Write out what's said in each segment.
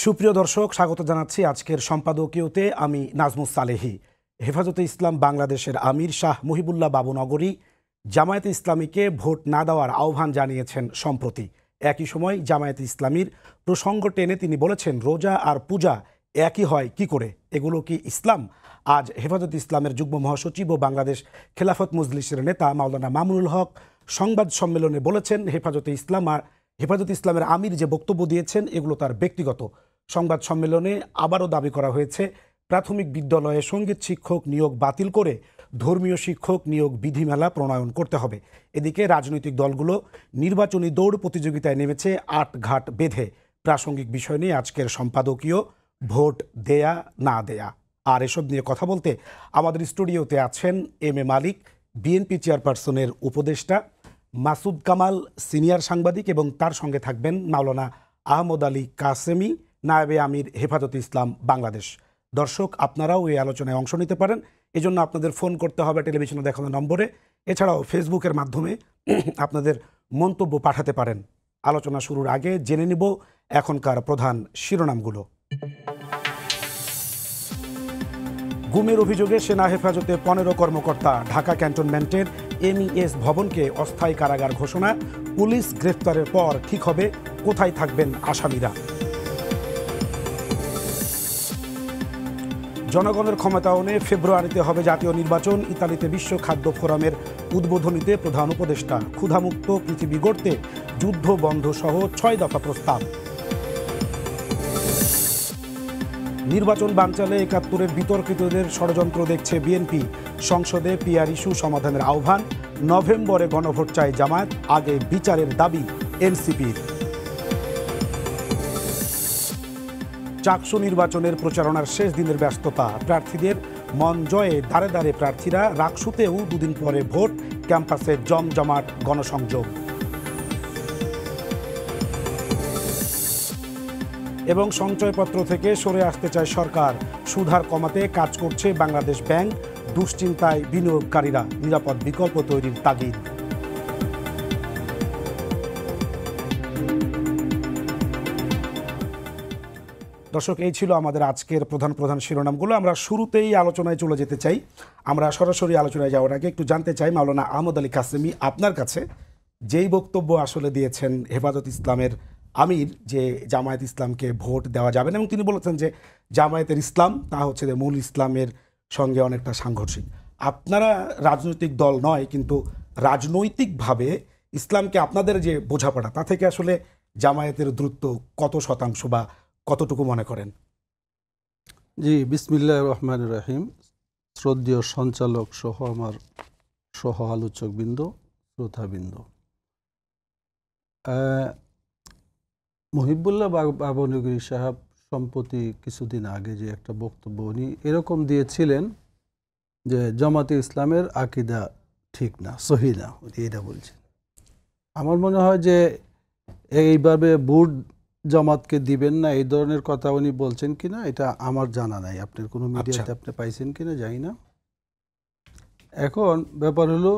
সুপ্রিয় দর্শক, স্বাগত জানাচ্ছি আজকের সম্পাদকীয়তে। আমি নাজমুস সালেহি। হেফাজতে ইসলাম বাংলাদেশের আমির শাহ মুহিবুল্লাহ বাবুনগরী জামায়াতে ইসলামীকে ভোট না দেওয়ার আহ্বান জানিয়েছেন সম্প্রতি। একই সময় জামায়াতে ইসলামীর প্রসঙ্গ টেনে তিনি বলেছেন, রোজা আর পূজা একই হয় কি করে? এগুলো কি ইসলাম? আজ হেফাজতে ইসলামের যুগ্ম মহাসচিব ও বাংলাদেশ খেলাফত মজলিসের নেতা মাওলানা মামুনুল হক সংবাদ সম্মেলনে বলেছেন, হেফাজতে ইসলামের আমির যে বক্তব্য দিয়েছেন এগুলো তার ব্যক্তিগত। সংবাদ সম্মেলনে আবারও দাবি করা হয়েছে, প্রাথমিক বিদ্যালয়ে সঙ্গীত শিক্ষক নিয়োগ বাতিল করে ধর্মীয় শিক্ষক নিয়োগ বিধিমালা প্রণয়ন করতে হবে। এদিকে রাজনৈতিক দলগুলো নির্বাচনী দৌড় প্রতিযোগিতায় নেমেছে আট ঘাট বেঁধে। প্রাসঙ্গিক বিষয় নিয়ে আজকের সম্পাদকীয় ভোট দেয়া না দেয়া। আর এসব নিয়ে কথা বলতে আমাদের স্টুডিওতে আছেন এম এ মালিক, বিএনপি চেয়ারপারসনের উপদেষ্টা, মাসুদ কামাল সিনিয়র সাংবাদিক, এবং তার সঙ্গে থাকবেন মাওলানা আহমদ আলী কাসেমি, নায়েবে আমির হেফাজতে ইসলাম বাংলাদেশ। দর্শক, আপনারাও এই আলোচনায় অংশ নিতে পারেন। এজন্য আপনাদের ফোন করতে হবে টেলিভিশনে দেখানো নম্বরে। এছাড়াও ফেসবুকের মাধ্যমে আপনাদের মন্তব্য পাঠাতে পারেন। আলোচনা শুরুর আগে জেনে নিব এখনকার প্রধান শিরোনামগুলো। গুমের অভিযোগে সেনা হেফাজতে 15 কর্মকর্তা। ঢাকা ক্যান্টনমেন্টের এমইএস ভবনকে অস্থায়ী কারাগার ঘোষণা। পুলিশ গ্রেফতারের পর ঠিক হবে কোথায় থাকবেন আসামিরা। জনগণের ক্ষমতায়নে ফেব্রুয়ারিতে হবে জাতীয় নির্বাচন। ইতালিতে বিশ্ব খাদ্য ফোরামের উদ্বোধনীতে প্রধান উপদেষ্টা। ক্ষুধামুক্ত পৃথিবী গড়তে যুদ্ধ বন্ধ সহ 6 দফা প্রস্তাব। নির্বাচন বানচালে 71-এর বিতর্কিতদের ষড়যন্ত্র দেখছে বিএনপি। সংসদে পিআর ইস্যু সমাধানের আহ্বান। নভেম্বরে গণভোট চায় জামায়াত, আগে বিচারের দাবি এনসিপির। চাকসু নির্বাচনের প্রচারণার শেষ দিনের ব্যস্ততা। প্রার্থীদের মন জয়ে দাঁড়ে দাঁড়ে প্রার্থীরা। রাকসুতেও দুদিন পরে ভোট, ক্যাম্পাসে জমজমাট গণসংযোগ। এবং সঞ্চয়পত্র থেকে সরে আসতে চায় সরকার। সুদহার কমাতে কাজ করছে বাংলাদেশ ব্যাংক। দুশ্চিন্তায় বিনিয়োগকারীরা, নিরাপদ বিকল্প তৈরির তাগিদ। দর্শক, এই ছিল আমাদের আজকের প্রধান শিরোনামগুলো। আমরা শুরুতেই আলোচনায় চলে যেতে চাই। আমরা সরাসরি আলোচনায় যাওয়ার আগে একটু জানতে চাই মাওলানা আহমদ আলী কাসেমি, আপনার কাছে যেই বক্তব্য আসলে দিয়েছেন হেফাজত ইসলামের আমির, যে জামায়াত ইসলামকে ভোট দেওয়া যাবে না, এবং তিনি বলেছেন যে জামায়াতের ইসলাম তা হচ্ছে যে মূল ইসলামের সঙ্গে অনেকটা সাংঘর্ষিক। আপনারা রাজনৈতিক দল নয়, কিন্তু রাজনৈতিকভাবে ইসলামকে আপনাদের যে বোঝাপড়া, তা থেকে আসলে জামায়াতের দূরত্ব কত শতাংশ বা কতটুকু মনে করেন? জি, বিসমিল্লাহির রহমানির রহিম। শ্রদ্ধেয় সঞ্চালক সহ আমার সহ আলোচকবৃন্দ, শ্রোতাবৃন্দ, মুহিবুল্লাহ বাবুনগরী সাহেব সম্প্রতি কিছুদিন আগে যে একটা বক্তব্য উনি এরকম দিয়েছিলেন যে জামাতে ইসলামের আকিদা ঠিক না, সহি না, উনি এটা বলছেন। আমার মনে হয় যে এইভাবে ভোট জামাতকে দিবেন না, এই ধরনের কথা উনি বলছেন কিনা এটা আমার জানা নাই। আপনার কোনো মিডিয়াতে আপনি পাইছেন কিনা জানি না। এখন ব্যাপার হলো,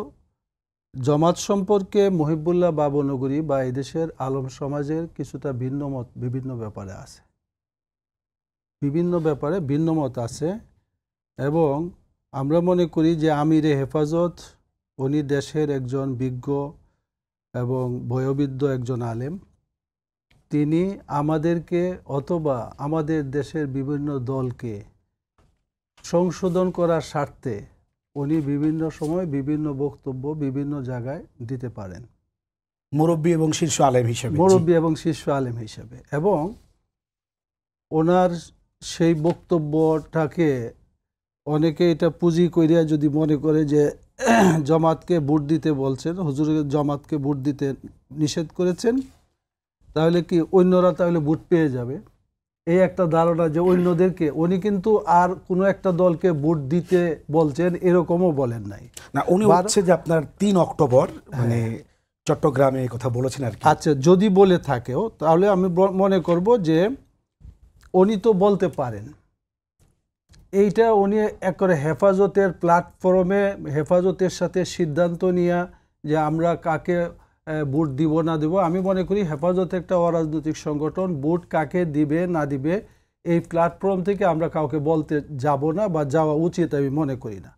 জামাত সম্পর্কে মুহিবুল্লাহ বাবুনগরী বা এদেশের আলম সমাজের কিছুটা ভিন্ন মত বিভিন্ন ব্যাপারে আছে, বিভিন্ন ব্যাপারে ভিন্ন মত আছে। এবং আমরা মনে করি যে আমিরে হেফাজত উনি দেশের একজন বিজ্ঞ এবং বয়োবৃদ্ধ একজন আলেম। তিনি আমাদেরকে অথবা আমাদের দেশের বিভিন্ন দলকে সংশোধন করার স্বার্থে উনি বিভিন্ন সময় বিভিন্ন বক্তব্য বিভিন্ন জায়গায় দিতে পারেন, মুরব্বী এবং শীর্ষ আলেম হিসেবে। এবং ওনার সেই বক্তব্যটাকে অনেকে এটা পুঁজি করিয়া যদি মনে করে যে জামাতকে ভোট দিতে বলছেন, হুজুর জামাতকে ভোট দিতে নিষেধ করেছেন, তাহলে কি অন্যরা তাহলে ভোট পেয়ে যাবে, এই একটা ধারণা যে অন্যদেরকে উনি কিন্তু আর কোনো একটা দলকে ভোট দিতে বলছেন এরকমও বলেন নাই। না, উনি হচ্ছে যে আপনার 3 অক্টোবর মানে চট্টগ্রামে এই কথা বলেছেন আর কি। আচ্ছা, যদি বলে থাকেও তাহলে আমি মনে করব যে উনি তো বলতে পারেন। এইটা উনি একবারে হেফাজতের প্ল্যাটফর্মে হেফাজতের সাথে সিদ্ধান্ত নিয়ে যে আমরা কাকে ভোট দিব না দিব, আমি মনে করি হেফাজত একটা অরাজনৈতিক সংগঠন, ভোট কাকে দিবে না দিবে এই প্ল্যাটফর্ম থেকে আমরা কাউকে বলতে যাব না বা যাওয়া উচিত আমি মনে করি না।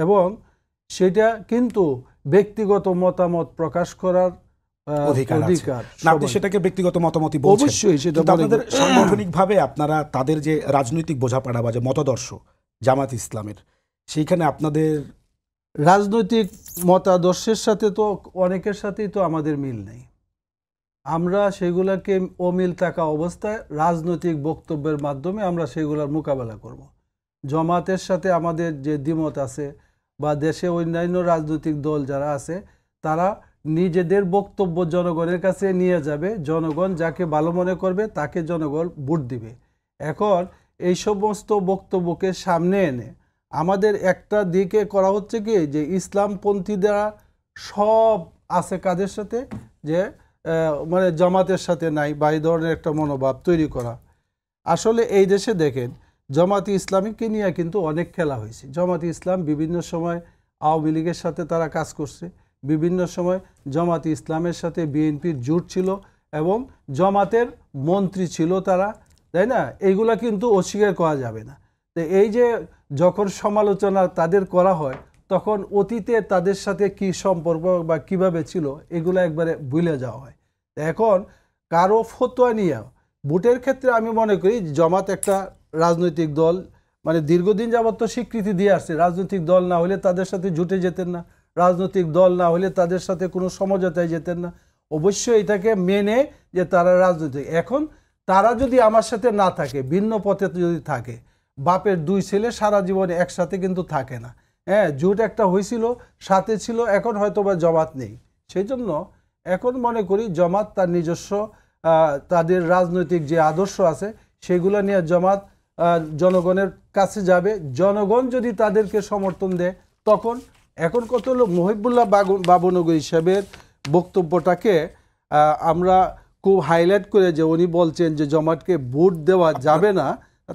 এবং সেটা কিন্তু ব্যক্তিগত মতামত প্রকাশ করার অধিকার আপনি সেটাকে ব্যক্তিগত মতামতই বলছেন, অবশ্যই সেটা আপনাদের সাংগঠনিকভাবে আপনারা তাদের যে রাজনৈতিক বোঝাপড়া বা যে মতাদর্শ জামাত ইসলামের, সেইখানে আপনাদের রাজনৈতিক মতাদর্শের সাথে তো অনেকের সাথেই তো আমাদের মিল নেই। আমরা সেগুলোকে অমিল থাকা অবস্থায় রাজনৈতিক বক্তব্যের মাধ্যমে আমরা সেগুলোর মোকাবেলা করব। জামাতের সাথে আমাদের যে দ্বিমত আছে বা দেশে অন্যান্য রাজনৈতিক দল যারা আছে তারা নিজেদের বক্তব্য জনগণের কাছে নিয়ে যাবে, জনগণ যাকে ভালো মনে করবে তাকে জনগণ ভোট দিবে। এখন এই সমস্ত বক্তব্যকে সামনে এনে আমাদের একটা দিকে করা হচ্ছে কি যে ইসলামপন্থীরা সব আছে কাদের সাথে, যে মানে জামাতের সাথে নাই বা এই ধরনের একটা মনোভাব তৈরি করা। আসলে এই দেশে দেখেন জামাতি ইসলামীকে নিয়ে কিন্তু অনেক খেলা হয়েছে। জামাতি ইসলাম বিভিন্ন সময় আওয়ামী লীগের সাথে তারা কাজ করছে, বিভিন্ন সময় জামাতি ইসলামের সাথে বিএনপির জোট ছিল এবং জামাতের মন্ত্রী ছিল তারা, তাই না? এইগুলা কিন্তু অস্বীকার করা যাবে না। তো এই যে যখন সমালোচনা তাদের করা হয় তখন অতীতে তাদের সাথে কি সম্পর্ক বা কিভাবে ছিল এগুলো একবারে ভুলে যাওয়া হয়। এখন কারো ফতোয়া নিয়ে ভোটের ক্ষেত্রে আমি মনে করি জামাত একটা রাজনৈতিক দল, মানে দীর্ঘদিন যাবত তো স্বীকৃতি দিয়ে আসছে, রাজনৈতিক দল না হলে তাদের সাথে জুটে যেতেন না, রাজনৈতিক দল না হলে তাদের সাথে কোনো সমঝোতায় যেতেন না। অবশ্যই এটাকে মেনে যে তারা রাজনৈতিক, এখন তারা যদি আমার সাথে না থাকে, ভিন্ন পথে যদি থাকে, বাপের দুই ছেলে সারা জীবন একসাথে কিন্তু থাকে না। হ্যাঁ, জোট একটা হয়েছিল, সাথে ছিল, এখন হয়তো বা জামাত নেই। সেই জন্য এখন মনে করি জামাত তার নিজস্ব তাদের রাজনৈতিক যে আদর্শ আছে সেগুলো নিয়ে জামাত জনগণের কাছে যাবে। জনগণ যদি তাদেরকে সমর্থন দেয় তখন, এখন কত হলো মহিবুল্লাহ বাবুনগরী সাহেবের বক্তব্যটাকে আমরা খুব হাইলাইট করে যে উনি বলছেন যে জামাতকে ভোট দেওয়া যাবে না,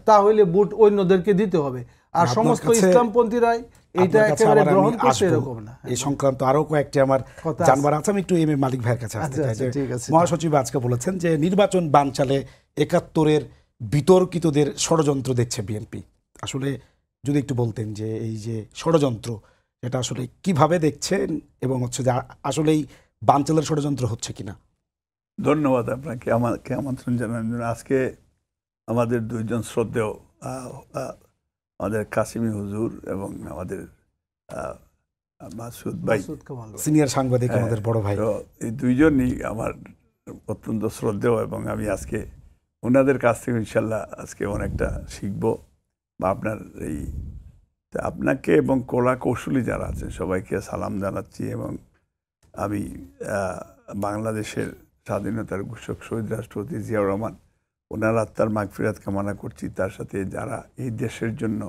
তাহলে ভোট অন্যদেরকে দিতে হবে, আর সমস্ত ইসলামপন্থীরাই এইটা একেবারে গ্রহণ করছে এরকম না। এই সংক্রান্ত আরো কয়েকটি আমার জানবার আছে, আমি একটু এম এ মালিক ভাইয়ের কাছে আসতে চাই। মহাসচিব আজকে বলেছেন যে নির্বাচন বানচালে ৭১-এর বিতর্কিতদের ষড়যন্ত্র দেখছে বিএনপি। আসলে যদি একটু বলতেন যে এই যে ষড়যন্ত্র এটা আসলে কিভাবে দেখছেন এবং হচ্ছে যে আসলেই বানচালের ষড়যন্ত্র হচ্ছে কিনা। ধন্যবাদ আপনাকে আমাকে আমন্ত্রণ জানানোর জন্য। আজকে আমাদের দুইজন শ্রদ্ধেয় আমাদের কাসিমি হুজুর এবং আমাদের মাসুদ ভাই সিনিয়র সাংবাদিক, আমাদের বড় ভাই, এই দুইজনই আমার অত্যন্ত শ্রদ্ধেয় এবং আমি আজকে ওনাদের কাছ থেকে ইনশাল্লাহ আজকে অনেকটা শিখব। বা আপনার এই আপনাকে এবং কলা কৌশলী যারা আছেন সবাইকে সালাম জানাচ্ছি। এবং আমি বাংলাদেশের স্বাধীনতার ঘোষক শহীদ রাষ্ট্রপতি জিয়াউর রহমান, ওনার আত্মার মাগফিরাত কামনা করছি। তার সাথে যারা এই দেশের জন্য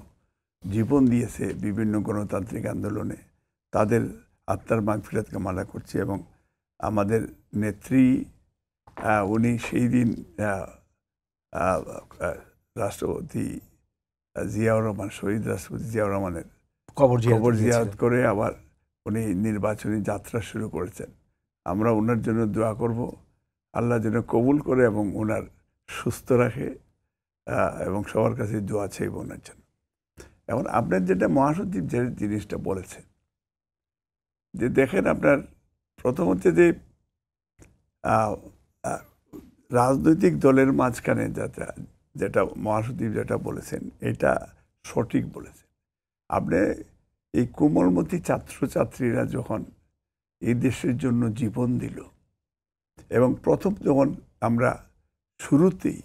জীবন দিয়েছে বিভিন্ন গণতান্ত্রিক আন্দোলনে, তাদের আত্মার মাগফিরাত কামনা করছি। এবং আমাদের নেত্রী উনি সেই দিন রাষ্ট্রপতি জিয়াউর রহমান, শহীদ রাষ্ট্রপতি জিয়াউর রহমানের কবর জিয়ারত করে আবার উনি নির্বাচনী যাত্রা শুরু করেছেন। আমরা ওনার জন্য দোয়া করব, আল্লাহ যেন কবুল করে এবং ওনার সুস্থ রাখে এবং সবার কাছে দোয়া চাইব ওনার জন্য। এখন আপনার যেটা মহাসচিব যে জিনিসটা বলেছেন যে দেখেন, আপনার প্রথম হচ্ছে যে রাজনৈতিক দলের মাঝখানে যেটা মহাসচিব যেটা বলেছেন এটা সঠিক বলেছেন। আপনি এই কোমলমতি ছাত্রছাত্রীরা যখন এই দেশের জন্য জীবন দিল এবং প্রথম যখন আমরা শুরুতেই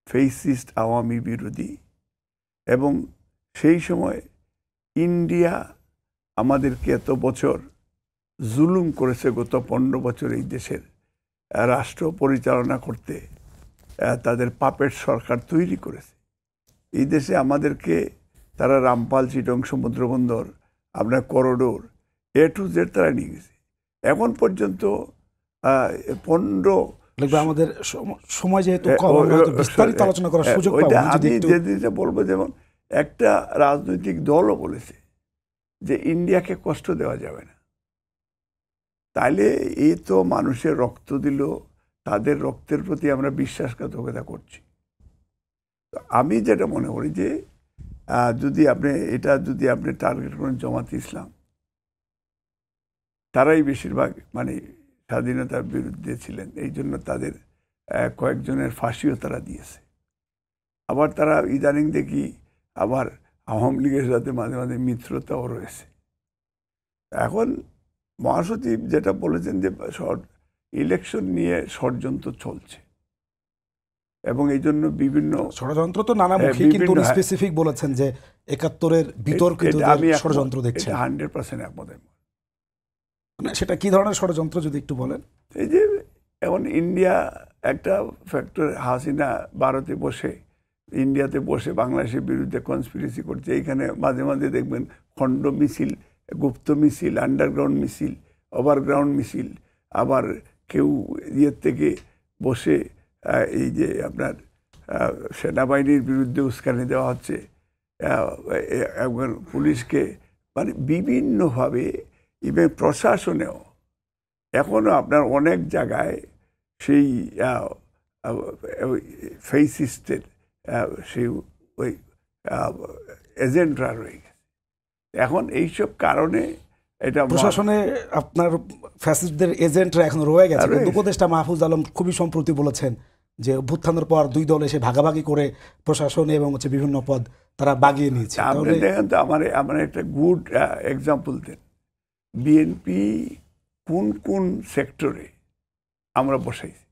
ফেসিস্ট আওয়ামী বিরোধী, এবং সেই সময় ইন্ডিয়া আমাদেরকে এত বছর জুলুম করেছে, গত 15 বছর এই দেশের রাষ্ট্র পরিচালনা করতে তাদের পাপেট সরকার তৈরি করেছে। এই দেশে আমাদেরকে তারা রামপাল, চিটং সমুদ্র বন্দর, আপনার করিডোর A to Z তারা নিয়ে গেছে। এখন পর্যন্ত 15 আমাদের সময় যেহেতু বিস্তারিত আলোচনা করার সুযোগ পাবো, আমি যে জিনিসটা বলবো, যেমন একটা রাজনৈতিক দলও বলেছে যে ইন্ডিয়াকে কষ্ট দেওয়া যাবে না। তাইলে এই তো মানুষের রক্ত দিল, তাদের রক্তের প্রতি আমরা বিশ্বাসঘাতকতা করছি। তো আমি যেটা মনে করি যে যদি আপনি টার্গেট করেন জামাতে ইসলাম, তারাই বেশিরভাগ মানে স্বাধীনতার বিরুদ্ধে ছিলেন, এই জন্য তাদের কয়েকজনের ফাঁসিও তারা দিয়েছে। আবার তারা ইদানিং দেখি আবার আওয়ামী লীগের সাথে মাঝে মাঝে মিত্রতাও রয়েছে। এখন মহাসচিব যেটা বলেছেন যে ইলেকশন নিয়ে ষড়যন্ত্র চলছে এবং এই জন্য বিভিন্ন ষড়যন্ত্র তো নানামুখী, কিন্তু স্পেসিফিক বলেছেন যে ৭১-এর বিতর্কিত ষড়যন্ত্র দেখছেন। 100% একমত। মানে সেটা কি ধরনের ষড়যন্ত্র যদি একটু বলেন? এই যে এখন ইন্ডিয়া একটা ফ্যাক্টর, হাসিনা ভারতে বসে, ইন্ডিয়াতে বসে বাংলাদেশের বিরুদ্ধে কনস্পিরেসি করছে। এইখানে মাঝে মাঝে দেখবেন খণ্ড মিছিল, গুপ্ত মিছিল, আন্ডারগ্রাউন্ড মিছিল, ওভারগ্রাউন্ড মিছিল, আবার কেউ ইয়ের থেকে বসে এই যে আপনার সেনাবাহিনীর বিরুদ্ধে উস্কানি দেওয়া হচ্ছে, একবার পুলিশকে, মানে বিভিন্নভাবে ইভেন প্রশাসনেও এখনও আপনার অনেক জায়গায় সেই ফেসিস্টের সেই ওই এজেন্টরা রয়ে গেছে। এখন এইসব কারণে এটা প্রশাসনে আপনার ফ্যাসিস্টদের এজেন্টরা এখন রয়ে গেছে। উপদেষ্টা মাহফুজ আলম খুবই সম্প্রতি বলেছেন যে অভ্যুত্থানের পর দুই দল এসে ভাগাভাগি করে প্রশাসন এবং বিভিন্ন পদ তারা বাগিয়ে নিয়েছে। দেখেন তো আমার একটা গুড এক্সাম্পল দেন, বিএনপি কোন কোন সেক্টরে আমরা বসাইছি।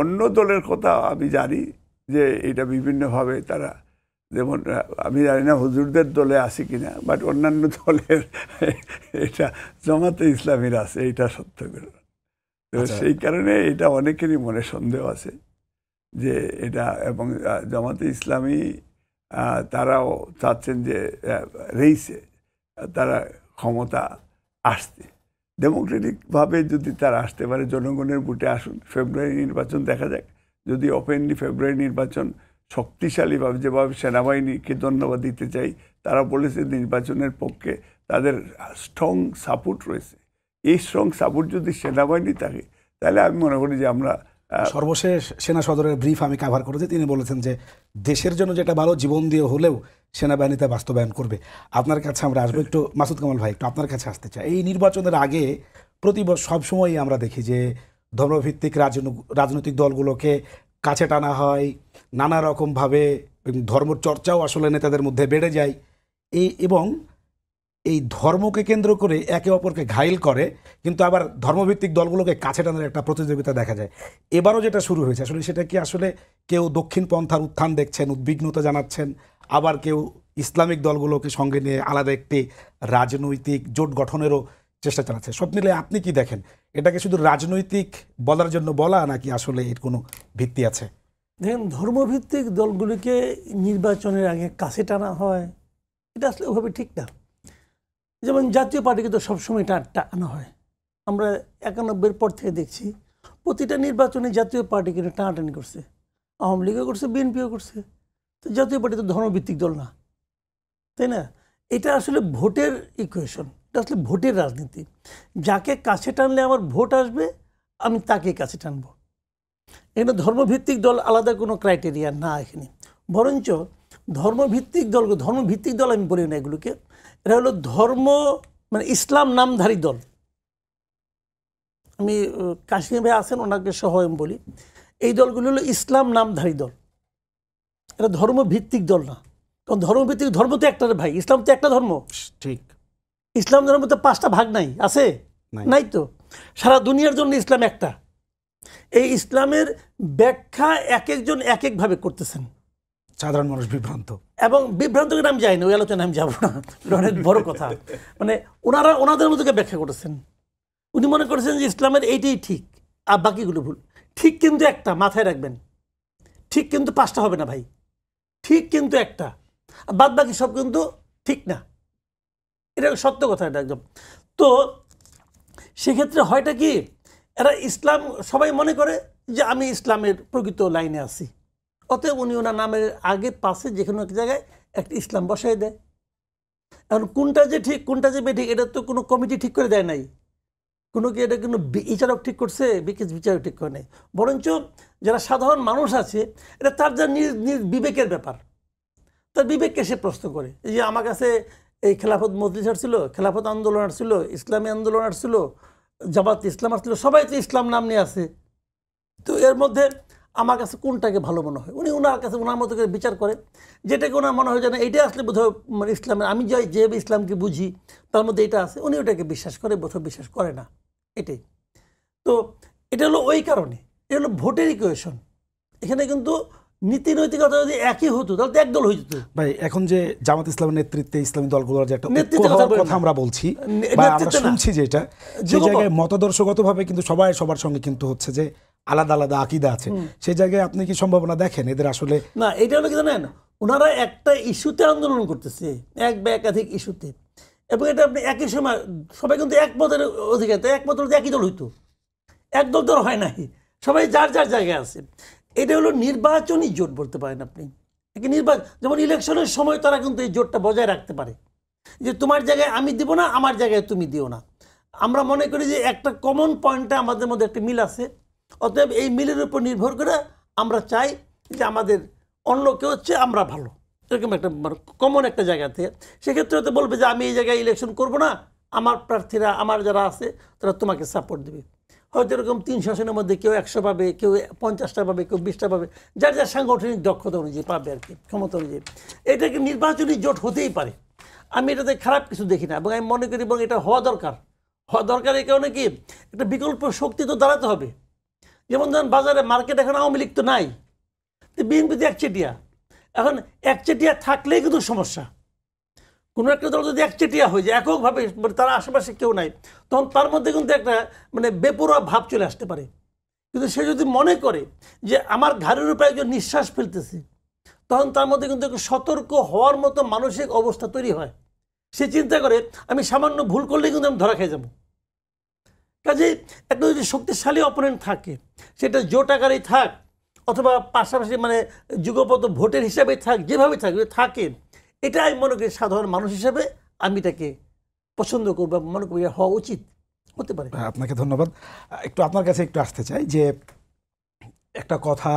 অন্য দলের কথা আমি জানি যে এটা বিভিন্নভাবে তারা, যেমন আমি জানি না হুজুরদের দলে আছে কিনা, বাট অন্যান্য দলের এটা জামাতে ইসলামীর আছে, এটা সত্য করে। তো সেই কারণে এটা অনেকেরই মনে সন্দেহ আছে যে এটা, এবং জামাতে ইসলামী তারাও চাচ্ছেন যে রেইসে তারা ক্ষমতা আসতে, ডেমোক্রেটিকভাবে যদি তারা আসতে পারে, জনগণের ভোটে আসুন, ফেব্রুয়ারি নির্বাচন দেখা যাক। যদি ওপেনলি ফেব্রুয়ারি নির্বাচন শক্তিশালীভাবে, যেভাবে সেনাবাহিনীকে ধন্যবাদ দিতে চাই, তারা বলেছে নির্বাচনের পক্ষে তাদের স্ট্রং সাপোর্ট রয়েছে। এই স্ট্রং সাপোর্ট যদি সেনাবাহিনী থাকে, তাহলে আমি মনে করি যে আমরা সর্বশেষ সেনা সদরের ব্রিফ আমি কাভার করেছি, তিনি বলেছেন যে দেশের জন্য যেটা ভালো জীবন দিয়ে হলেও সেনাবাহিনীতে বাস্তবায়ন করবে। আপনার কাছে আমরা আসবো একটু, মাসুদ কামাল ভাই একটু আপনার কাছে আসতে চাই। এই নির্বাচনের আগে প্রতি সবসময়ই আমরা দেখি যে ধর্মভিত্তিক রাজনৈতিক দলগুলোকে কাছে টানা হয়, নানা রকমভাবে ধর্ম চর্চাও আসলে নেতাদের মধ্যে বেড়ে যায়, এবং এই ধর্মকে কেন্দ্র করে একে অপরকে ঘাইল করে, কিন্তু আবার ধর্মভিত্তিক দলগুলোকে কাছে টানার একটা প্রতিযোগিতা দেখা যায়। এবারও যেটা শুরু হয়েছে আসলে সেটা কি আসলে কেউ দক্ষিণ পন্থার উত্থান দেখছেন, উদ্বিগ্নতা জানাচ্ছেন, আবার কেউ ইসলামিক দলগুলোকে সঙ্গে নিয়ে আলাদা একটি রাজনৈতিক জোট গঠনেরও চেষ্টা চালাচ্ছে। সব মিলে আপনি কি দেখেন, এটাকে শুধু রাজনৈতিক বলার জন্য বলা, নাকি আসলে এর কোনো ভিত্তি আছে? দেখেন, ধর্মভিত্তিক দলগুলিকে নির্বাচনের আগে কাছে টানা হয়, এটা আসলে ওভাবে ঠিক না। যেমন জাতীয় পার্টিকে তো সবসময় টানা হয়। আমরা ৯১-এর পর থেকে দেখছি প্রতিটা নির্বাচনে জাতীয় পার্টিকে টানাটানি করছে, আওয়ামী লীগও করছে, বিএনপিও করছে। তো জাতীয় পার্টি তো ধর্মভিত্তিক দল না, তাই না? এটা আসলে ভোটের ইকুয়েশন, এটা আসলে ভোটের রাজনীতি। যাকে কাছে টানলে আমার ভোট আসবে, আমি তাকে কাছে টানবো। এখানে ধর্মভিত্তিক দল আলাদা কোনো ক্রাইটেরিয়া না এখানে, বরঞ্চ ধর্মভিত্তিক দল আমি বলি না এগুলোকে, এরা হলো ধর্ম মানে ইসলাম নামধারী দল। আমি কাশিম ভাই আছেন, ওনাকে সহ আমি বলি, এই দলগুলো হলো ইসলাম নামধারী দল, এরা ধর্মভিত্তিক দল না। কারণ ধর্মভিত্তিক ধর্ম তো একটা ভাই, ইসলাম তো একটা ধর্ম। ঠিক, ইসলাম ধর্ম তো 5টা ভাগ নাই, আছে নাই তো? সারা দুনিয়ার জন্য ইসলাম একটা। এই ইসলামের ব্যাখ্যা এক একজন এক একভাবে করতেছেন, সাধারণ মানুষ বিভ্রান্ত, এবং বিভ্রান্ত আমি যাই না, ওই আলোচনায় আমি যাবো না, অনেক বড় কথা। মানে ওনাদের মধ্যে ব্যাখ্যা করেছেন, উনি মনে করেছেন যে ইসলামের এইটাই ঠিক আর বাকিগুলো ভুল। ঠিক কিন্তু একটা, মাথায় রাখবেন, ঠিক কিন্তু 5টা হবে না ভাই, ঠিক কিন্তু একটা, বাদ বাকি সব কিন্তু ঠিক না। এটা সত্য কথা, এটা একদম। তো সেক্ষেত্রে হয়টা কি, এরা ইসলাম সবাই মনে করে যে আমি ইসলামের প্রকৃত লাইনে আছি, অতএব উনি ওনার নামের আগে পাশে যে কোনো এক জায়গায় একটা ইসলাম বসাই দেয়। এখন কোনটা যে ঠিক কোনটা যে বেঠিক এটা তো কোনো কমিটি ঠিক করে দেয় নাই, কোনো কি এটা কোনো বিচারক ঠিক করছে? বিচারক ঠিক করে নেই, বরঞ্চ যারা সাধারণ মানুষ আছে এটা তার যা নিজ নিজ বিবেকের ব্যাপার, তার বিবেককে সে প্রশ্ন করে। এই যে আমার কাছে এই খেলাফত মজলিস আসছিল, খেলাফত আন্দোলন আসছিল, ইসলামী আন্দোলন আসছিল, জামাত ইসলাম আসছিল, সবাই তো ইসলাম নাম নিয়ে আছে, তো এর মধ্যে আমার কাছে কোনটাকে ভালো মনে হয়? উনি ওনার কাছে ওনার মতো করে বিচার করে, যেটাকে ওনার মনে হয় যে না এইটা আসলে বোধহয় মানে ইসলামের, আমি যে ইসলামকে বুঝি তার মধ্যে এটা আছে, উনি ওটাকে বিশ্বাস করে, বোধহয় বিশ্বাস করে না, এটাই। তো এটা হলো ওই কারণে, এটা হলো ভোটের ইকুয়েশন। এখানে কিন্তু নীতি নৈতিকতা যদি একই হতো তাহলে তো একদল হয়ে যেত। ভাই এখন যে জামাত ইসলামের নেতৃত্বে ইসলামী দলগুলোর যে একটা নেতৃত্বের ঐক্য কথা হওয়ার বলেন কথা না। আমরা বলছি বা আমরা নেতৃত্বে না। শুনছি, যেটা যে যুগপৎ। জায়গায় মতাদর্শগতভাবে কিন্তু সবাই সবার সঙ্গে কিন্তু হচ্ছে যে আলাদা আলাদা আকীদা আছে, সেই জায়গায় আপনি কি সম্ভাবনা দেখেন এদের আসলে? না, এটা হলো কি জানেন, ওনারা একটা ইস্যুতে আন্দোলন করতেছে, এক বা একাধিক ইস্যুতে, এবং এটা আপনি একই সময় সবাই কিন্তু একমতের অধিকার, তাই একমত হলে একই দল হইতো, এক দল তো হয় নাই, সবাই যার যার জায়গায় আছে। এটা হলো নির্বাচনী জোট বলতে পারেন আপনি। যেমন ইলেকশনের সময় তারা কিন্তু এই জোটটা বজায় রাখতে পারে, যে তোমার জায়গায় আমি দিব না, আমার জায়গায় তুমি দিও না। আমরা মনে করি যে একটা কমন পয়েন্টে আমাদের মধ্যে একটা মিল আছে, অতএব এই মিলের উপর নির্ভর করে আমরা চাই যে আমাদের অন্য কেউ হচ্ছে আমরা ভালো, এরকম একটা কমন একটা জায়গাতে। সেক্ষেত্রে হয়তো বলবে যে আমি এই জায়গায় ইলেকশন করব না, আমার প্রার্থীরা, আমার যারা আছে তারা তোমাকে সাপোর্ট দেবে। হয়তো এরকম 300 আসনের মধ্যে কেউ 100 পাবে, কেউ 50টা পাবে, কেউ 20টা পাবে, যার যার সাংগঠনিক দক্ষতা অনুযায়ী পাবে আর কি, ক্ষমতা অনুযায়ী। এটাকে নির্বাচনী জোট হতেই পারে, আমি এটাতে খারাপ কিছু দেখি না, এবং আমি মনে করি এবং এটা হওয়া দরকার। এই কারণে কি, একটা বিকল্প শক্তি তো দাঁড়াতে হবে। যেমন ধরেন বাজারে মার্কেট এখন আওয়ামী লীগ তো নাই, বিএনপি তো একচেটিয়া। এখন একচেটিয়া থাকলেই কিন্তু সমস্যা। কোনো একটা দল যদি একচেটিয়া হয়ে যায়, এককভাবে, মানে তার আশেপাশে কেউ নাই, তখন তার মধ্যে কিন্তু একটা মানে বেপরোয়া ভাব চলে আসতে পারে। কিন্তু সে যদি মনে করে যে আমার ঘাড়ের উপরে একজন নিঃশ্বাস ফেলতেছে, তখন তার মধ্যে কিন্তু একটু সতর্ক হওয়ার মতো মানসিক অবস্থা তৈরি হয়। সে চিন্তা করে আমি সামান্য ভুল করলে কিন্তু আমি ধরা খেয়ে যাব। কাজেই একটা যদি শক্তিশালী অপোনেন্ট থাকে, সেটা জোট আকারেই থাক অথবা পাশাপাশি মানে যুগপৎ ভোটের হিসাবেই থাক, যেভাবে থাকে, এটা আমি মনে করি সাধারণ মানুষ হিসাবে আমি এটাকে পছন্দ করবো, মনে করি হওয়া উচিত, হতে পারে। আপনাকে ধন্যবাদ। একটু আপনার কাছে একটু আসতে চাই যে একটা কথা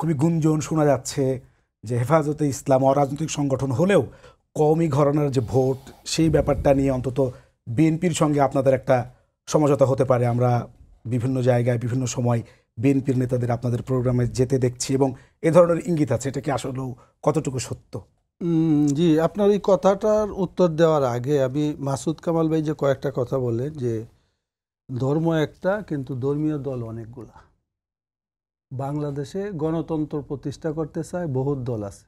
খুবই গুঞ্জন শোনা যাচ্ছে যে হেফাজতে ইসলাম অরাজনৈতিক সংগঠন হলেও কওমি ঘরানার যে ভোট, সেই ব্যাপারটা নিয়ে অন্তত বিএনপির সঙ্গে আপনাদের একটা সমঝোতা হতে পারে। আমরা বিভিন্ন জায়গায় বিভিন্ন সময় বিএনপির নেতাদের আপনাদের প্রোগ্রামে যেতে দেখছি এবং এ ধরনের ইঙ্গিত আছে, এটা কি আসলেও কতটুকু সত্য? জি, আপনার এই কথাটার উত্তর দেওয়ার আগে আমি মাসুদ কামাল ভাই যে কয়েকটা কথা বললেন যে ধর্ম একটা কিন্তু ধর্মীয় দল অনেকগুলা। বাংলাদেশে গণতন্ত্র প্রতিষ্ঠা করতে চায় বহুত দল আছে,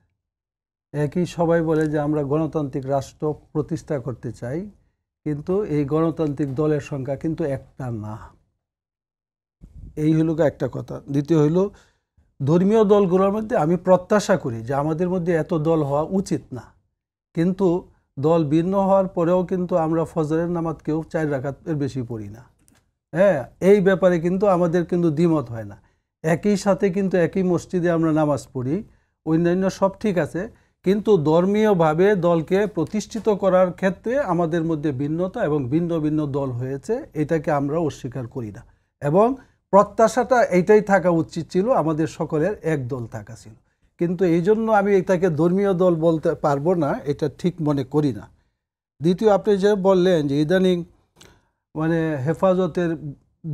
একই সবাই বলে যে আমরা গণতান্ত্রিক রাষ্ট্র প্রতিষ্ঠা করতে চাই, কিন্তু এই গণতান্ত্রিক দলের সংখ্যা কিন্তু একটা না। এই হইল একটা কথা। দ্বিতীয় হইল ধর্মীয় দলগুলোর মধ্যে আমি প্রত্যাশা করি যে আমাদের মধ্যে এত দল হওয়া উচিত না, কিন্তু দল ভিন্ন হওয়ার পরেও কিন্তু আমরা ফজরের নামাজ কেউ 4 রাকাতের বেশি পড়ি না। হ্যাঁ, এই ব্যাপারে কিন্তু আমাদের কিন্তু দ্বিমত হয় না। একই সাথে কিন্তু একই মসজিদে আমরা নামাজ পড়ি, অন্যান্য সব ঠিক আছে, কিন্তু ধর্মীয়ভাবে দলকে প্রতিষ্ঠিত করার ক্ষেত্রে আমাদের মধ্যে ভিন্নতা এবং ভিন্ন ভিন্ন দল হয়েছে, এটাকে আমরা অস্বীকার করি না। এবং প্রত্যাশাটা এইটাই থাকা উচিত ছিল, আমাদের সকলের এক দল থাকা ছিল। কিন্তু এই জন্য আমি এটাকে ধর্মীয় দল বলতে পারবো না, এটা ঠিক মনে করি না। দ্বিতীয়, আপনি যে বললেন যে ইদানিং মানে হেফাজতের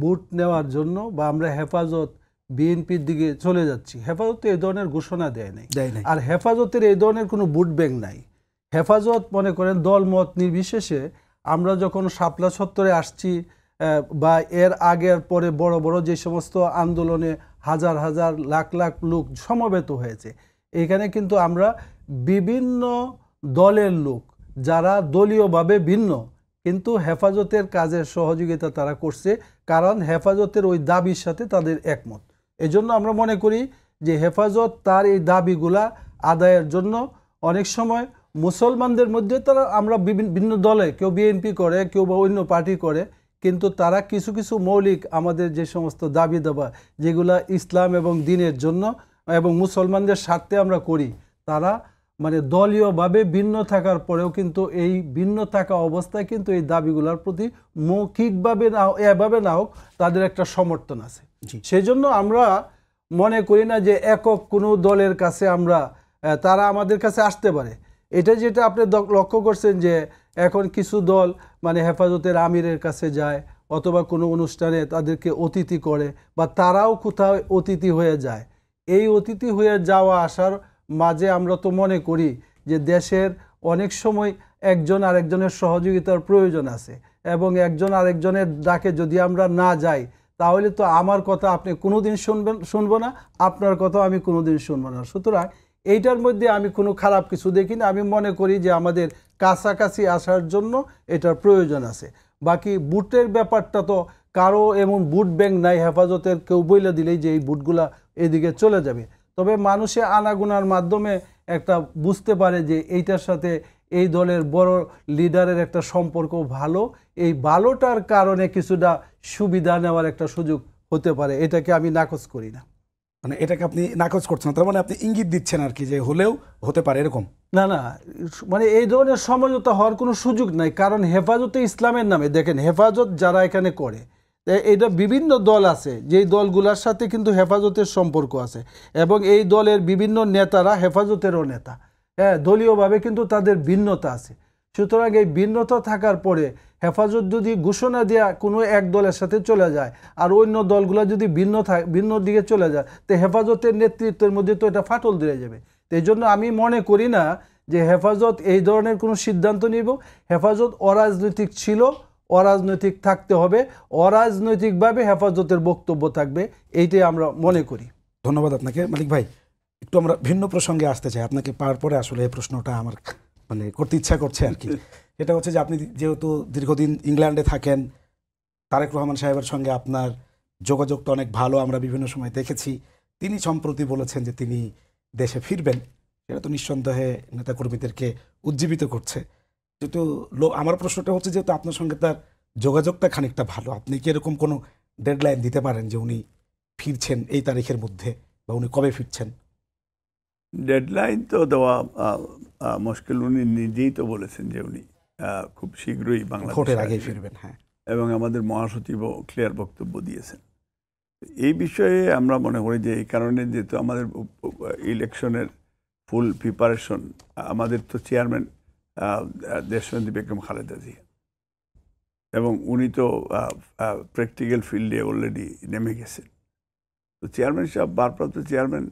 ভোট নেওয়ার জন্য বা আমরা হেফাজত বিএনপির দিকে চলে যাচ্ছি, হেফাজত এই ধরনের ঘোষণা দেয় নাই। আর হেফাজতের এই ধরনের কোনো ভোট ব্যাংক নাই। হেফাজত মনে করেন দল মত নির্বিশেষে আমরা যখন শাপলা চত্বরে আসছি বা এর আগের পরে বড় বড় যে সমস্ত আন্দোলনে হাজার হাজার লাখ লাখ লোক সমবেত হয়েছে, এখানে কিন্তু আমরা বিভিন্ন দলের লোক যারা দলীয়ভাবে ভিন্ন কিন্তু হেফাজতের কাজের সহযোগিতা তারা করছে, কারণ হেফাজতের ওই দাবির সাথে তাদের একমত। এজন্য আমরা মনে করি যে হেফাজত তার এই দাবিগুলা আদায়ের জন্য অনেক সময় মুসলমানদের মধ্যে তারা আমরা বিভিন্ন দলে, কেউ বিএনপি করে, কেউ বা অন্য পার্টি করে, কিন্তু তারা কিছু কিছু মৌলিক আমাদের যে সমস্ত দাবি দাবা যেগুলা ইসলাম এবং দ্বীনের জন্য এবং মুসলমানদের স্বার্থে আমরা করি, তারা মানে দলীয়ভাবে ভিন্ন থাকার পরেও কিন্তু এই ভিন্ন থাকা অবস্থায় কিন্তু এই দাবিগুলোর প্রতি মৌখিকভাবে না এভাবে না হোক তাদের একটা সমর্থন আছে। সেই জন্য আমরা মনে করি না যে একক কোনো দলের কাছে আমরা তারা আমাদের কাছে আসতে পারে। এটা যেটা আপনি লক্ষ্য করছেন যে এখন কিছু দল মানে হেফাজতের আমিরের কাছে যায় অথবা কোনো অনুষ্ঠানে তাদেরকে অতিথি করে বা তারাও কোথাও অতিথি হয়ে যায়। এই অতিথি হয়ে যাওয়া আসার মাঝে আমরা তো মনে করি যে দেশের অনেক সময় একজন আরেকজনের সহযোগিতার প্রয়োজন আছে এবং একজন আরেকজনের ডাকে যদি আমরা না যাই তাহলে তো আমার কথা আপনি কোনোদিন শুনবো না, আপনার কথা আমি কোনোদিন শুনবো না। সুতরাং এইটার মধ্যে আমি কোনো খারাপ কিছু দেখি না। আমি মনে করি যে আমাদের কাছাকাছি আসার জন্য এটার প্রয়োজন আছে। বাকি বুটের ব্যাপারটা তো কারো এমন বুট ব্যাংক নাই হেফাজতের কেউ বইলে দিলেই যে এই বুটগুলা এদিকে চলে যাবে। তবে মানুষে আনাগোনার মাধ্যমে একটা বুঝতে পারে যে এইটার সাথে এই দলের বড় লিডারের একটা সম্পর্ক ভালো, এই ভালোটার কারণে কিছুটা সুবিধা নেওয়ার একটা সুযোগ হতে পারে। এটাকে আমি নাকচ করি না। মানে এটাকে আপনি নাকচ করছেন না, তার মানে আপনি ইঙ্গিত দিচ্ছেন আর কি যে হলেও হতে পারে এরকম। না না, মানে এই ধরনের সমঝোতা হওয়ার কোনো সুযোগ নাই। কারণ হেফাজতে ইসলামের নামে দেখেন হেফাজত যারা এখানে করে এটা বিভিন্ন দল আছে, যেই দলগুলোর সাথে কিন্তু হেফাজতের সম্পর্ক আছে এবং এই দলের বিভিন্ন নেতারা হেফাজতেরও নেতা। হ্যাঁ, দলীয়ভাবে কিন্তু তাদের ভিন্নতা আছে। সুতরাং এই ভিন্নতা থাকার পরে হেফাজত যদি ঘোষণা দেওয়া কোনো এক দলের সাথে চলে যায় আর অন্য দলগুলো যদি ভিন্ন দিকে চলে যায় তো হেফাজতের নেতৃত্বের মধ্যে তো এটা ফাটল দিয়ে যাবে। তো এই জন্য আমি মনে করি না যে হেফাজত এই ধরনের কোনো সিদ্ধান্ত নিব। হেফাজত অরাজনৈতিক ছিল, অরাজনৈতিক থাকতে হবে, অরাজনৈতিকভাবে হেফাজতের বক্তব্য থাকবে, এইটাই আমরা মনে করি। ধন্যবাদ আপনাকে। মালিক ভাই, একটু আমরা ভিন্ন প্রসঙ্গে আসতে চাই। আপনাকে পাওয়ার পরে আসলে এই প্রশ্নটা আমার মানে করতে ইচ্ছা করছে আর কি। এটা হচ্ছে যে আপনি যেহেতু দীর্ঘদিন ইংল্যান্ডে থাকেন, তারেক রহমান সাহেবের সঙ্গে আপনার যোগাযোগটা অনেক ভালো, আমরা বিভিন্ন সময় দেখেছি। তিনি সম্প্রতি বলেছেন যে তিনি দেশে ফিরবেন। এটা তো নিঃসন্দেহে নেতাকর্মীদেরকে উজ্জীবিত করছে। যেহেতু আমার প্রশ্নটা হচ্ছে যেহেতু আপনার সঙ্গে তার যোগাযোগটা খানিকটা ভালো, আপনি কি এরকম কোনো ডেডলাইন দিতে পারেন যে উনি ফিরছেন এই তারিখের মধ্যে বা উনি কবে ফিরছেন? ডেডলাইন তো দেওয়া মুশকিল। উনি নিজেই তো বলেছেন যে উনি খুব শীঘ্রই ভোটের আগেই ফিরবেন। হ্যাঁ, এবং আমাদের মহাসচিবও ক্লিয়ার বক্তব্য দিয়েছেন। এই বিষয়ে আমরা মনে করি যে এই কারণে যেহেতু আমাদের ইলেকশনের ফুল প্রিপারেশন, আমাদের তো চেয়ারম্যান দেশবন্ধু বেগম খালেদা জিয়া এবং উনি তো প্র্যাকটিক্যাল ফিল্ডে অলরেডি নেমে গেছেন। তো চেয়ারম্যান সাহেব, ভারপ্রাপ্ত চেয়ারম্যান,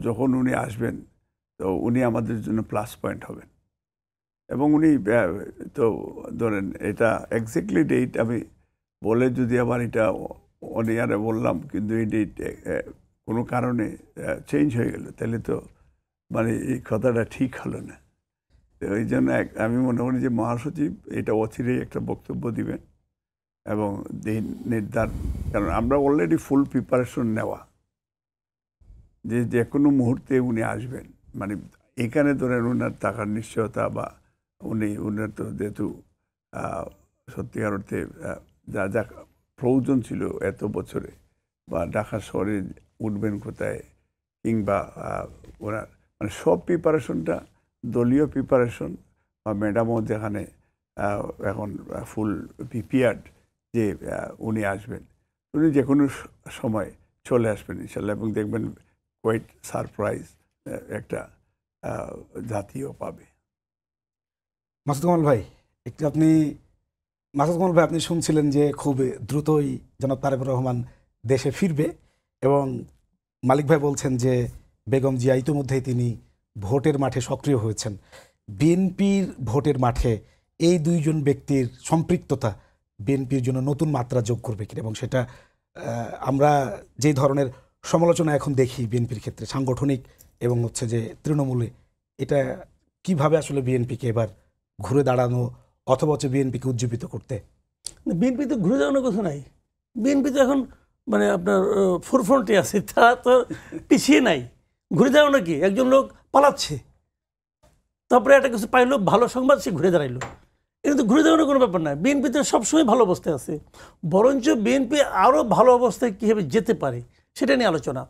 যখন উনি আসবেন তো উনি আমাদের জন্য প্লাস পয়েন্ট হবেন। এবং উনি তো ধরেন এটা এক্স্যাক্টলি ডেট আমি বলে যদি আবার এটা অনিয়ারে বললাম কিন্তু এই ডেট কোনো কারণে চেঞ্জ হয়ে গেল তাহলে তো মানে এই কথাটা ঠিক হলো না। তো ওই জন্য আমি মনে করি যে মহাসচিব এটা অচিরেই একটা বক্তব্য দিবেন এবং দিন নির্ধারণ, কারণ আমরা অলরেডি ফুল প্রিপারেশন নেওয়া যে কোনো মুহূর্তে উনি আসবেন। মানে এখানে ধরেন ওনার টাকার নিশ্চয়তা বা উনার তো যেহেতু সত্যিকার অর্থে যা যা প্রয়োজন ছিল এত বছরে, বা ঢাকা শহরে উঠবেন কোথায়, কিংবা ওনার মানে সব প্রিপারেশনটা দলীয় প্রিপারেশন, বা ম্যাডামও যেখানে এখন ফুল প্রিপেয়ার্ড যে উনি আসবেন, উনি যে কোনো সময় চলে আসবেন ইনশাল্লাহ, এবং দেখবেন কোয়াইট সারপ্রাইজ একটা জাতীয় পাবে। মাসুদ কামাল ভাই, একটু মাসুদ কামাল ভাই, আপনি শুনছিলেন যে খুব দ্রুতই জনাব তারেক রহমান দেশে ফিরবে এবং মালিক ভাই বলছেন যে বেগম জিয়া ইতিমধ্যেই তিনি ভোটের মাঠে সক্রিয় হয়েছেন। বিএনপির ভোটের মাঠে এই দুইজন ব্যক্তির সম্পৃক্ততা বিএনপির জন্য নতুন মাত্রা যোগ করবে কিনা, এবং সেটা আমরা যে ধরনের সমালোচনা এখন দেখি বিএনপির ক্ষেত্রে সাংগঠনিক এবং হচ্ছে যে তৃণমূলে, এটা কিভাবে আসলে বিএনপিকে এবার ঘুরে দাঁড়ানো অথবা হচ্ছে বিএনপিকে উজ্জীবিত করতে? বিএনপি তো ঘুরে দাঁড়ানোর কথা নাই। বিএনপি তো এখন মানে আপনার ফোরফ্রন্টে আছে, তারা তো পিছিয়ে নাই। ঘুরে দাঁড়ানো কি, একজন লোক পালাচ্ছে, তারপরে একটা কিছু পাইলো ভালো সংবাদ, সে ঘুরে দাঁড়াইলো। এটা তো ঘুরে দাঁড়ানোর কোনো ব্যাপার না। বিএনপি তো সবসময় ভালো অবস্থায় আছে, বরঞ্চ বিএনপি আরও ভালো অবস্থায় কীভাবে যেতে পারে সেটা নিয়ে আলোচনা।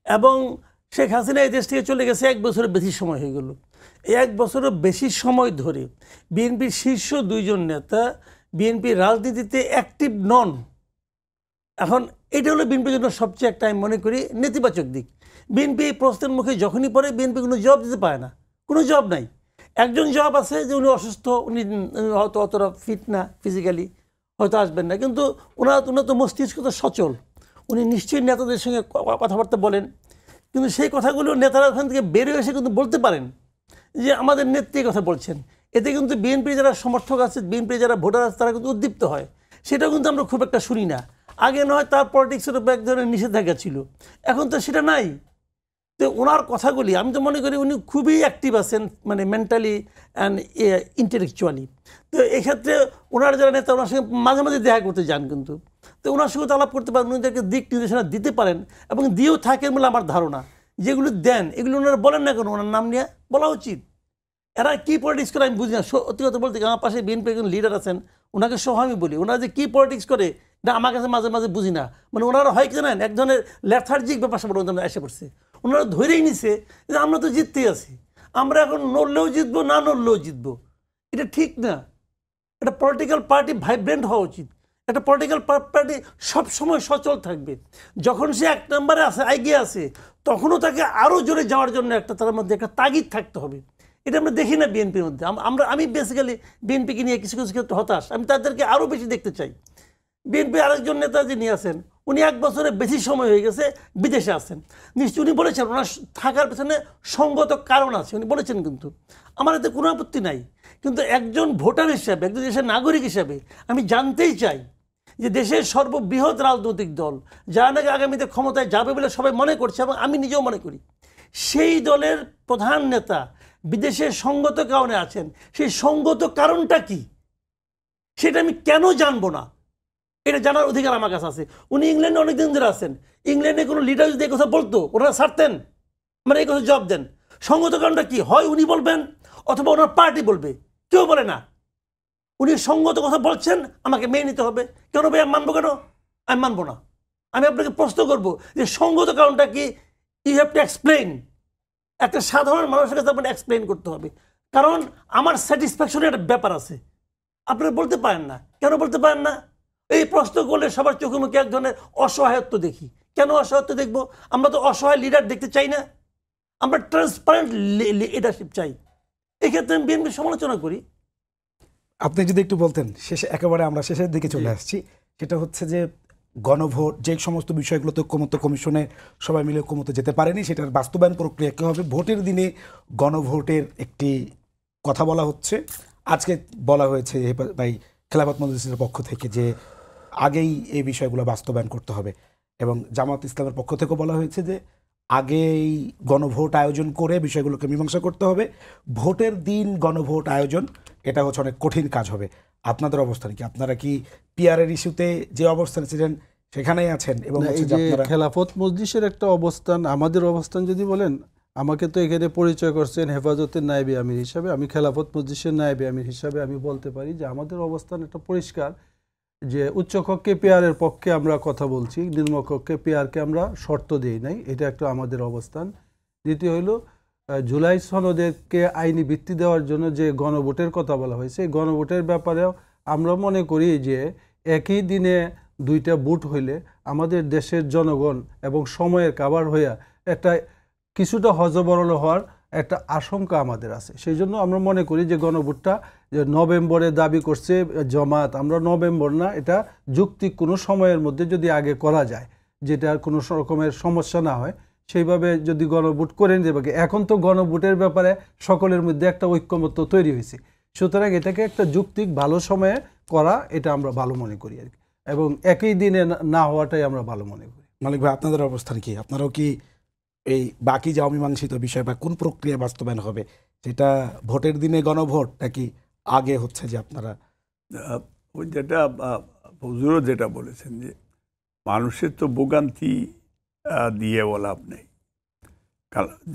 এবং শেখ হাসিনা এই দেশ থেকে চলে গেছে 1 বছরের বেশি সময় হয়ে গেল। এই 1 বছরের বেশি সময় ধরে বিএনপির শীর্ষ 2 জন নেতা বিএনপির রাজনীতিতে অ্যাক্টিভ নন। এখন এটা হলো বিএনপির জন্য সবচেয়ে একটা আমি মনে করি নেতিবাচক দিক। বিএনপি এই প্রশ্নের মুখে যখনই পড়ে বিএনপি কোনো জবাব দিতে পারে না, কোনো জবাব নাই। একজন জবাব আছে যে উনি অসুস্থ, উনি হয়তো অতটা ফিট না, ফিজিক্যালি হয়তো আসবেন না, কিন্তু ওনার তো মস্তিষ্ক তো সচল, উনি নিশ্চয়ই নেতাদের সঙ্গে কথাবার্তা বলেন। কিন্তু সেই কথাগুলো নেতারা ওখান থেকে বেরিয়ে এসে কিন্তু বলতে পারেন যে আমাদের নেত্রী কথা বলছেন। এতে কিন্তু বিএনপির যারা সমর্থক আছে, বিএনপির যারা ভোটার আছে, তারা কিন্তু উদ্দীপ্ত হয়। সেটাও কিন্তু আমরা খুব একটা শুনি না। আগে নয় তার পলিটিক্সের উপর এক ধরনের নিষেধাজ্ঞা ছিল, এখন তো সেটা নাই। তো ওনার কথাগুলি আমি তো মনে করি উনি খুবই অ্যাক্টিভ আছেন, মানে মেন্টালি অ্যান্ড ইন্টেলেকচুয়ালি। তো এক্ষেত্রে ওনার যারা নেতা ওনার সঙ্গে মাঝে মাঝে দেখা করতে যান, কিন্তু তো ওনার সঙ্গে তো আলাপ করতে পারেন, উনিদেরকে দিক নির্দেশনা দিতে পারেন এবং দিয়েও থাকেন বলে আমার ধারণা। যেগুলো দেন এগুলো ওনারা বলেন না কেন, ওনার নাম নিয়ে বলা উচিত। এরা কী পলিটিক্স করে আমি বুঝি না। সত্যি কথা বলতে আমার পাশে বিএনপি একজন লিডার আছেন, ওনাকে সহ আমি বলি, ওনারা যে কী পলিটিক্স করে এটা আমার কাছে মাঝে মাঝে বুঝি না। মানে ওনারা হয় কি জানেন, এক ধরনের লেথার্জিক ব্যাপার স্যাপার ওনারা এসে পড়ছে। ওনারা ধরেই নিছে যে আমরা তো জিততেই আছি, আমরা এখন নড়লেও জিতবো, না নড়লেও জিতবো। এটা ঠিক না। একটা পলিটিক্যাল পার্টি ভাইব্রেন্ট হওয়া উচিত। একটা পলিটিক্যাল পার্টি সবসময় সচল থাকবে। যখন সে 1 নম্বরে আছে, এগিয়ে আছে, তখনও তাকে আরও জোরে যাওয়ার জন্য একটা তার মধ্যে একটা তাগিদ থাকতে হবে। এটা আমরা দেখি না বিএনপির মধ্যে। আমি বেসিক্যালি বিএনপিকে নিয়ে কিছু কিছু ক্ষেত্রে হতাশ। আমি তাদেরকে আরও বেশি দেখতে চাই। বিএনপি আরেকজন নেতা যিনি আছেন, উনি 1 বছরের বেশি সময় হয়ে গেছে বিদেশে আছেন। নিশ্চয়ই উনি বলেছেন ওনার থাকার পেছনে সঙ্গত কারণ আছে, উনি বলেছেন, কিন্তু আমার এতে কোনো আপত্তি নাই। কিন্তু একজন ভোটার হিসাবে, একজন দেশের নাগরিক হিসাবে আমি জানতেই চাই যে দেশের সর্ববৃহৎ রাজনৈতিক দল যারা নাকি আগামীতে ক্ষমতায় যাবে বলে সবাই মনে করছে এবং আমি নিজেও মনে করি, সেই দলের প্রধান নেতা বিদেশে সঙ্গত কারণে আছেন। সেই সঙ্গত কারণটা কি সেটা আমি কেন জানবো না? এটা জানার অধিকার আমার কাছে আছে। উনি ইংল্যান্ডে অনেকদিন ধরে আছেন। ইংল্যান্ডে কোনো লিডার যদি এই কথা বলতো ওনারা ছাড়তেন? মানে এই কথা জবাব দেন। সঙ্গত কারণটা কি? হয় উনি বলবেন অথবা ওনার পার্টি বলবে, কেউ বলে না। উনি সঙ্গত কথা বলছেন, আমাকে মেনে নিতে হবে। কেন ভাই আমি মানবো কেন? আমি মানবো না। আমি আপনাকে প্রশ্ন করবো যে সঙ্গত কারণটা কি? You have to explain. একটা সাধারণ মানুষের কাছে আপনাকে এক্সপ্লেইন করতে হবে, কারণ আমার স্যাটিসফ্যাকশনের একটা ব্যাপার আছে। আপনারা বলতে পারেন না, কেন বলতে পারেন না? এই প্রশ্ন করলে সবার চোখে মুখে এক ধরনের অসহায়ত্ব দেখি। কেন অসহায়ত্ব দেখবো? আমরা তো অসহায় লিডার দেখতে চাই না, আমরা ট্রান্সপারেন্ট লিডারশিপ চাই। এক্ষেত্রে আমি বিএনপির সমালোচনা করি। আপনি যদি একটু বলতেন, শেষে একেবারে আমরা শেষের দিকে চলে আসছি, সেটা হচ্ছে যে গণভোট, যে সমস্ত বিষয়গুলোতে ঐক্যমত্য কমিশনে সবাই মিলে ঐক্যমত্য যেতে পারেনি, সেটার বাস্তবায়ন প্রক্রিয়া কী হবে? ভোটের দিনে গণভোটের একটি কথা বলা হচ্ছে। আজকে বলা হয়েছে ভাই খেলাফত মজলিসের পক্ষ থেকে যে আগেই এই বিষয়গুলো বাস্তবায়ন করতে হবে, এবং জামাত ইসলামের পক্ষ থেকেও বলা হয়েছে যে আগেই গণভোট আয়োজন করে বিষয়গুলোকে মীমাংসা করতে হবে। ভোটের দিন গণভোট আয়োজন, এটা হচ্ছে অনেক কঠিন কাজ হবে। আপনাদের অবস্থান কি? আপনারা কি পিআরের ইস্যুতে যে অবস্থানে ছিলেন সেখানেই আছেন? এবং এই যে খেলাফত মজলিসের একটা অবস্থান, আমাদের অবস্থান যদি বলেন, আমাকে তো এখানে পরিচয় করছেন হেফাজতের নায়েবে আমির হিসাবে, আমি খেলাফত মজলিসের নায়েবে আমির হিসাবে আমি বলতে পারি যে আমাদের অবস্থান একটা পরিষ্কার, যে উচ্চকক্ষে পেয়ারের পক্ষে আমরা কথা বলছি, নিম্নকক্ষে পেয়ারকে আমরা শর্ত দিই নাই, এটা একটা আমাদের অবস্থান। দ্বিতীয় হলো জুলাই সনদেরকে আইনি ভিত্তি দেওয়ার জন্য যে গণভোটের কথা বলা হয়েছে, গণভোটের ব্যাপারেও আমরা মনে করি যে একই দিনে 2টা ভোট হইলে আমাদের দেশের জনগণ এবং সময়ের কাভার হইয়া একটা কিছুটা হজবরল হওয়ার একটা আশঙ্কা আমাদের আছে। সেই জন্য আমরা মনে করি যে গণভোটটা যে নভেম্বরে দাবি করছে জামাত, আমরা নভেম্বর না, এটা যুক্তিক কোনো সময়ের মধ্যে যদি আগে করা যায়, যেটা কোনো রকমের সমস্যা না হয়, সেইভাবে যদি গণভোট করে নিতে পারে। এখন তো গণভোটের ব্যাপারে সকলের মধ্যে একটা ঐক্যমত্য তৈরি হয়েছে, সুতরাং এটাকে একটা যুক্তিক ভালো সময়ে করা, এটা আমরা ভালো মনে করি আর কি, এবং একই দিনে না হওয়াটাই আমরা ভালো মনে করি। মালিক ভাই, আপনাদের অবস্থান কি? আপনারাও কি এই বাকি যে অমীমাংসিত বিষয় বা কোন প্রক্রিয়া বাস্তবায়ন হবে, সেটা ভোটের দিনে গণভোট নাকি আগে হচ্ছে যে আপনারা ওই যেটা হুজুরও যেটা বলেছেন যে মানুষের তো ভোগান্তি দিয়ে লাভ নেই,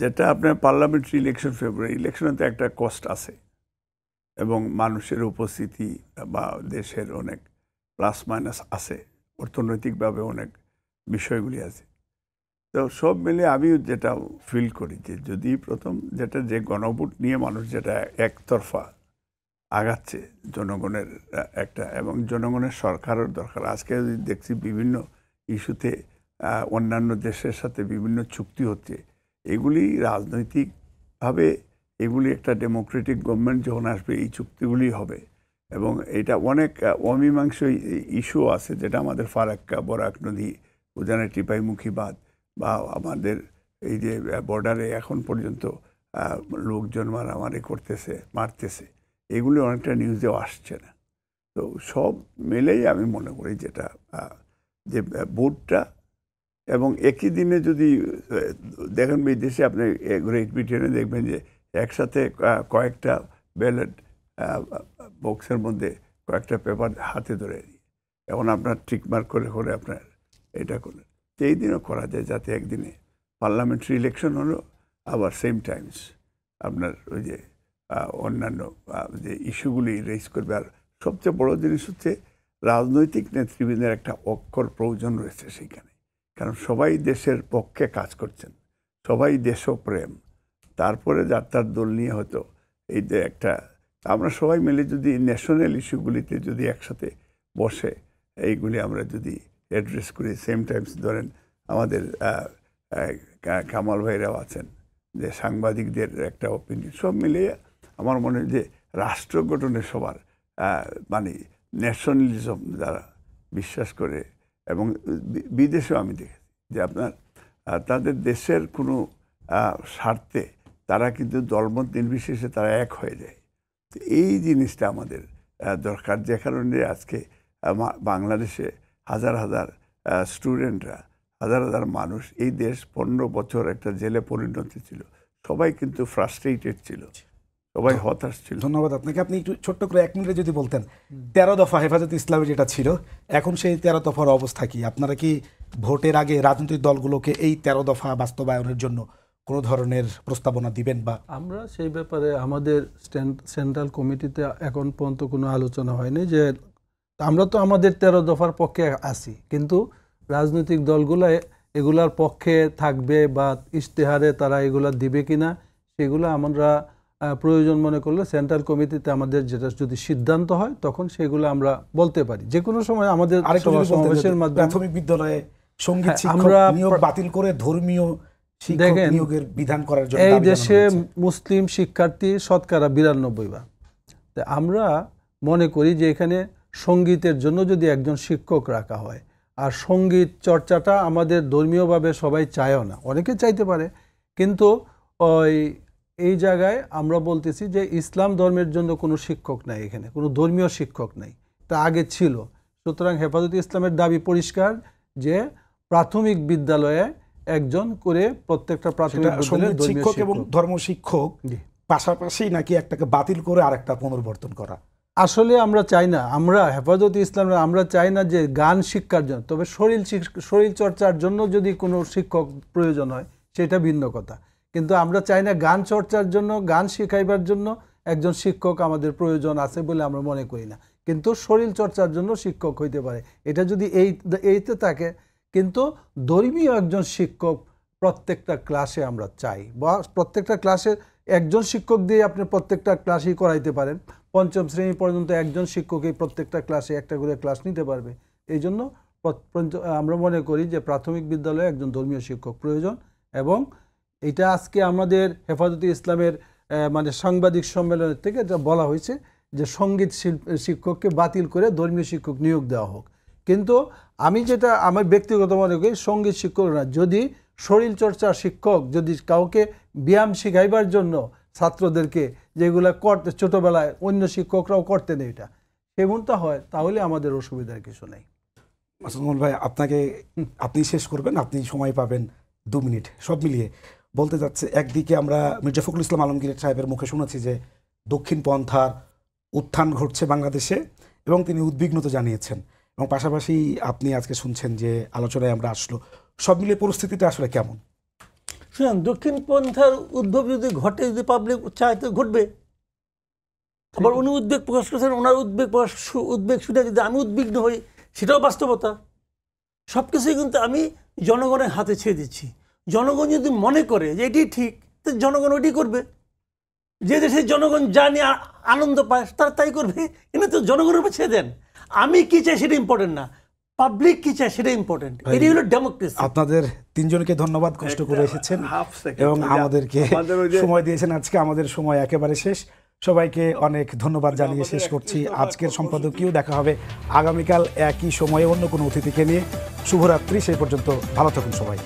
যেটা আপনার পার্লামেন্টারি ইলেকশন, ফেব্রুয়ারি ইলেকশনে তো একটা কষ্ট আছে এবং মানুষের উপস্থিতি বা দেশের অনেক প্লাস মাইনাস আছে, অর্থনৈতিকভাবে অনেক বিষয়গুলি আছে। তো সব মিলে আমি যেটা ফিল করি যে যদি প্রথম যেটা যে গণভোট নিয়ে মানুষ যেটা একতরফা আগাচ্ছে জনগণের একটা, এবং জনগণের সরকারের দরকার। আজকে দেখছি বিভিন্ন ইস্যুতে অন্যান্য দেশের সাথে বিভিন্ন চুক্তি হচ্ছে, এগুলি রাজনৈতিকভাবে এগুলি একটা ডেমোক্রেটিক গভর্নমেন্ট যখন আসবে এই চুক্তিগুলি হবে। এবং এটা অনেক অমীমাংস ইস্যু আছে, যেটা আমাদের ফারাক্কা, বরাক নদী, উজানে টিপাইমুখী বাঁধ, বা আমাদের এই যে বর্ডারে এখন পর্যন্ত লোকজন মারামারি করতেছে, মারতেছে, এগুলি অনেকটা নিউজেও আসছে না। তো সব মিলেই আমি মনে করি যেটা যে ভোটটা, এবং একই দিনে যদি দেখেন বিদেশে আপনি গ্রেট ব্রিটেনে দেখবেন যে একসাথে কয়েকটা ব্যালট বক্সের মধ্যে কয়েকটা পেপার হাতে ধরে দিয়ে এখন আপনার টিকমার্ক করে করে আপনার এটা করলেন, এই দিনও করা যায়, যাতে একদিনে পার্লামেন্টারি ইলেকশন হলো, আবার সেম টাইমস আপনার ওই যে অন্যান্য যে ইস্যুগুলি রেজ করবে। আর সবচেয়ে বড় জিনিস হচ্ছে রাজনৈতিক নেতৃবৃন্দের একটা অক্ষর প্রয়োজন রয়েছে সেইখানে, কারণ সবাই দেশের পক্ষে কাজ করছেন, সবাই দেশপ্রেম, তারপরে যার তার দল নিয়ে হয়তো এই যে একটা আমরা সবাই মিলে যদি ন্যাশনাল ইস্যুগুলিতে যদি একসাথে বসে এইগুলি আমরা যদি অ্যাড্রেস করি, সেম টাইমস ধরেন আমাদের কামাল ভাইরাও আছেন, যে সাংবাদিকদের একটা অপিনিয়ন, সব মিলিয়ে আমার মনে হয় যে রাষ্ট্র গঠনে সবার মানে ন্যাশনালিজম যারা বিশ্বাস করে, এবং বিদেশেও আমি দেখেছি যে আপনার তাদের দেশের কোনো স্বার্থে তারা কিন্তু দলমত নির্বিশেষে তারা এক হয়ে যায়। এই জিনিসটা আমাদের দরকার, যে কারণে আজকে বাংলাদেশে হাজার হাজার স্টুডেন্টরা, হাজার হাজার মানুষ, এই দেশ 15 বছর একটা জেলে পরিণত ছিল, সবাই কিন্তু ফ্রাস্ট্রেটেড ছিল, সবাই হতাশ ছিল। ধন্যবাদ আপনাকে। আপনি একটু ছোট্ট করে 1 মিনিটে যদি বলতেন, 13 দফা হেফাজতে ইসলামে যেটা ছিল, এখন সেই 13 দফার অবস্থা কি? আপনারা কি ভোটের আগে রাজনৈতিক দলগুলোকে এই 13 দফা বাস্তবায়নের জন্য কোনো ধরনের প্রস্তাবনা দিবেন? বা আমরা সেই ব্যাপারে আমাদের সেন্ট্রাল কমিটিতে এখন পর্যন্ত কোনো আলোচনা হয়নি। যে আমরা তো আমাদের 13 দফার পক্ষে আছি, কিন্তু রাজনৈতিক দলগুলো এগুলার পক্ষে থাকবে বা ইশতেহারে তারা এগুলা দিবে কিনা, সেগুলো আমরা প্রয়োজন মনে করলে সেন্ট্রাল কমিটিতে আমাদের যেটা যদি সিদ্ধান্ত হয় তখন সেগুলো আমরা বলতে পারি যে কোনো সময় আমাদের সমাবেশের মাধ্যমে। প্রাথমিক বিদ্যালয়ে সঙ্গীত শিক্ষক নিয়োগ বাতিল করে ধর্মীয় শিক্ষক নিয়োগের বিধান করার জন্য এই দেশে মুসলিম শিক্ষার্থী শতকরা 92 আমরা মনে করি যে এখানে সঙ্গীতের জন্য যদি একজন শিক্ষক রাখা হয়, আর সঙ্গীত চর্চাটা আমাদের ধর্মীয়ভাবে সবাই চায়ও না, অনেকে চাইতে পারে, কিন্তু এই জায়গায় আমরা বলতেছি যে ইসলাম ধর্মের জন্য কোনো শিক্ষক নাই, এখানে কোনো ধর্মীয় শিক্ষক নাই, তা আগে ছিল। সুতরাং হেফাজতে ইসলামের দাবি পরিষ্কার যে প্রাথমিক বিদ্যালয়ে একজন করে প্রত্যেকটা প্রাথমিক বিদ্যালয়ে শিক্ষক এবং ধর্ম শিক্ষক পাশাপাশি নাকি একটাকে বাতিল করে আরেকটা পুনর্বর্তন করা। আসলে আমরা চাই না, আমরা হেফাজতে ইসলামের আমরা চাই না যে গান শিক্ষার জন্য, তবে শরীর চর্চার জন্য যদি কোনো শিক্ষক প্রয়োজন হয় সেটা ভিন্ন কথা, কিন্তু আমরা চাই না গান চর্চার জন্য, গান শিখাইবার জন্য একজন শিক্ষক আমাদের প্রয়োজন আছে বলে আমরা মনে করি না। কিন্তু শরীর চর্চার জন্য শিক্ষক হইতে পারে, এটা যদি এইতে থাকে। কিন্তু ধর্মীয় একজন শিক্ষক প্রত্যেকটা ক্লাসে আমরা চাই, বা প্রত্যেকটা ক্লাসে একজন শিক্ষক দিয়ে আপনি প্রত্যেকটা ক্লাসই করাইতে পারেন। 5ম শ্রেণী পর্যন্ত একজন শিক্ষকই প্রত্যেকটা ক্লাসে একটা করে ক্লাস নিতে পারবে। এই জন্য আমরা মনে করি যে প্রাথমিক বিদ্যালয়ে একজন ধর্মীয় শিক্ষক প্রয়োজন। এবং এটা আজকে আমাদের হেফাজতে ইসলামের মানে সাংবাদিক সম্মেলনের থেকে এটা বলা হয়েছে যে সঙ্গীত শিক্ষককে বাতিল করে ধর্মীয় শিক্ষক নিয়োগ দেওয়া হোক। কিন্তু আমি যেটা আমার ব্যক্তিগত মনে করি, সঙ্গীত শিক্ষক না, যদি শরীরচর্চার শিক্ষক যদি কাউকে ব্যায়াম শিখাইবার জন্য ছাত্রদেরকে যেগুলো করতে ছোটবেলায় অন্য শিক্ষকরাও করতেন এটা সেমনটা হয়, তাহলে আমাদের অসুবিধার কিছু নেই। মাসুদুল ভাই, আপনি শেষ করবেন, আপনি সময় পাবেন 2 মিনিট। সব মিলিয়ে বলতে যাচ্ছে, একদিকে আমরা মির্জা ফখরুল ইসলাম আলমগীর সাহেবের মুখে শুনেছি যে দক্ষিণ পন্থার উত্থান ঘটছে বাংলাদেশে, এবং তিনি উদ্বিগ্নতা জানিয়েছেন, এবং পাশাপাশি আপনি আজকে শুনছেন যে আলোচনায় আমরা আসলো। সব মিলিয়ে পরিস্থিতিটা আসলে কেমন? শুনেন, দক্ষিণ পন্থার উদ্ভব যদি ঘটে, যদি পাবলিক চায় তো ঘটবে। আবার উনি উদ্বেগ প্রকাশ করেছেন, ওনার উদ্বেগ শুনে যদি আমি উদ্বিগ্ন হই, সেটাও বাস্তবতা। সব কিছুই কিন্তু আমি জনগণের হাতে ছেড়ে দিচ্ছি। জনগণ যদি মনে করে যে এটি ঠিক, তো জনগণ ওইটি করবে। যে দেশের জনগণ যা নিয়ে আনন্দ পায় তারা তাই করবে। এটা তো জনগণের উপর ছেড়ে দেন। আমি কি চাই সেটা ইম্পর্টেন্ট না, পাবলিক কি চায় সেটা ইম্পর্টেন্ট। এটাই হলো ডেমোক্রেসি। আপনাদের তিনজনকে ধন্যবাদ, কষ্ট করে এসেছেন এবং আমাদেরকে সময় দিয়েছেন। আজকে আমাদের সময় একেবারে শেষ। সবাইকে অনেক ধন্যবাদ জানিয়ে শেষ করছি আজকের সম্পাদকীয়। দেখা হবে আগামীকাল একই সময়ে অন্য কোনো অতিথিকে নিয়ে। শুভরাত্রি, সেই পর্যন্ত ভালো থাকুন সবাই।